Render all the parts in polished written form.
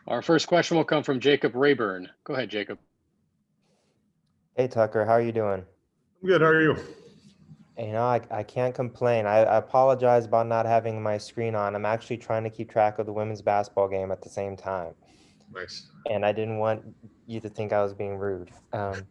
Our first question will come from Jacob Rayburn. Go ahead, Jacob. Hey Tucker, how are you doing? I'm good. How are you? I can't complain. I apologize about not having my screen on. I'm actually trying to keep track of the women's basketball game at the same time. Nice. And I didn't want you to think I was being rude. But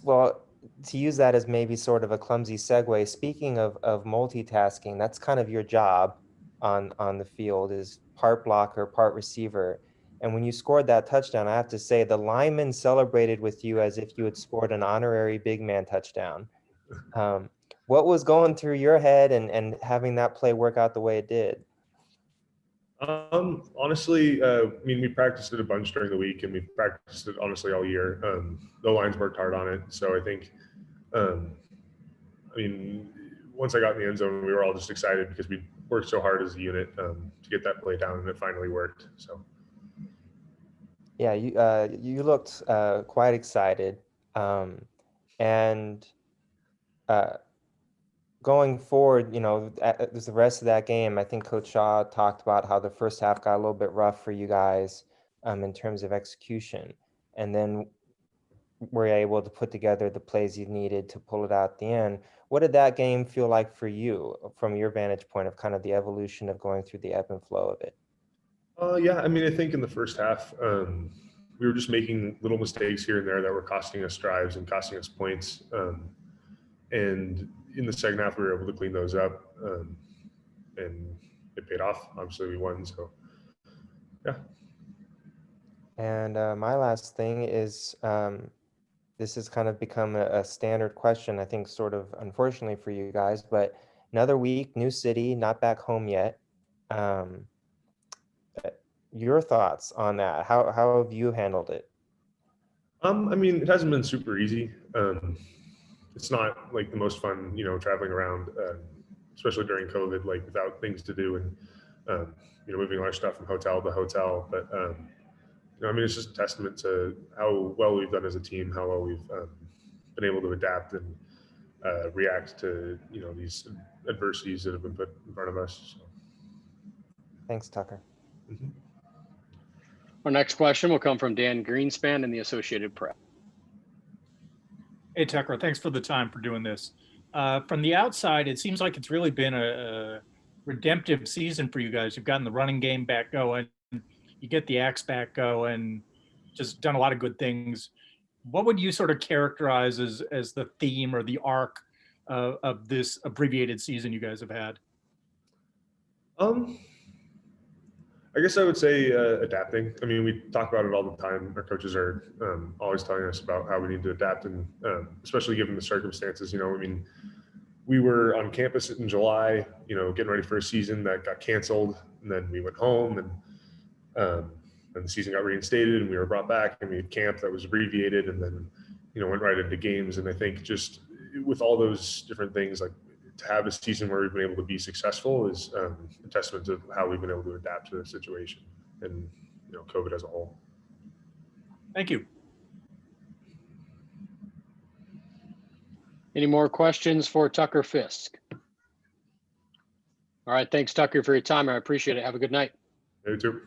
well, to use that as maybe sort of a clumsy segue, speaking of multitasking, that's kind of your job on the field, is part blocker, part receiver. And when you scored that touchdown, I have to say the lineman celebrated with you as if you had scored an honorary big man touchdown. What was going through your head and having that play work out the way it did? Honestly, we practiced it a bunch during the week, and we practiced it honestly all year. The lines worked hard on it, so I think, once I got in the end zone, we were all just excited because we worked so hard as a unit to get that play down, and it finally worked. So. Yeah, you looked quite excited, and going forward, there's the rest of that game. I think Coach Shaw talked about how the first half got a little bit rough for you guys in terms of execution, and then were able to put together the plays you needed to pull it out at the end. What did that game feel like for you from your vantage point of kind of the evolution of going through the ebb and flow of it? Yeah, I think in the first half, we were just making little mistakes here and there that were costing us drives and costing us points. And in the second half, we were able to clean those up, and it paid off. Obviously, we won. So, yeah. And my last thing is, this has kind of become a standard question, I think, sort of unfortunately for you guys, but another week, new city, not back home yet. Your thoughts on that? How have you handled it? It hasn't been super easy. It's not like the most fun, traveling around, especially during COVID, like without things to do and, moving our stuff from hotel to hotel. But, it's just a testament to how well we've done as a team, how well we've been able to adapt and react to, these adversities that have been put in front of us. So. Thanks, Tucker. Mm-hmm. Our next question will come from Dan Greenspan in the Associated Press. Hey, Tucker, thanks for the time for doing this. From the outside, it seems like it's really been a redemptive season for you guys. You've gotten the running game back going. You get the axe back going, just done a lot of good things. What would you sort of characterize as the theme or the arc of this abbreviated season you guys have had? I guess I would say adapting. We talk about it all the time. Our coaches are always telling us about how we need to adapt, and especially given the circumstances. We were on campus in July, getting ready for a season that got canceled, and then we went home, and the season got reinstated, and we were brought back, and we had camp that was abbreviated, and then went right into games. And I think just with all those different things, like, to have a season where we've been able to be successful is a testament to how we've been able to adapt to the situation and COVID as a whole. Thank you. Any more questions for Tucker Fisk? All right, thanks, Tucker, for your time. I appreciate it. Have a good night. You too.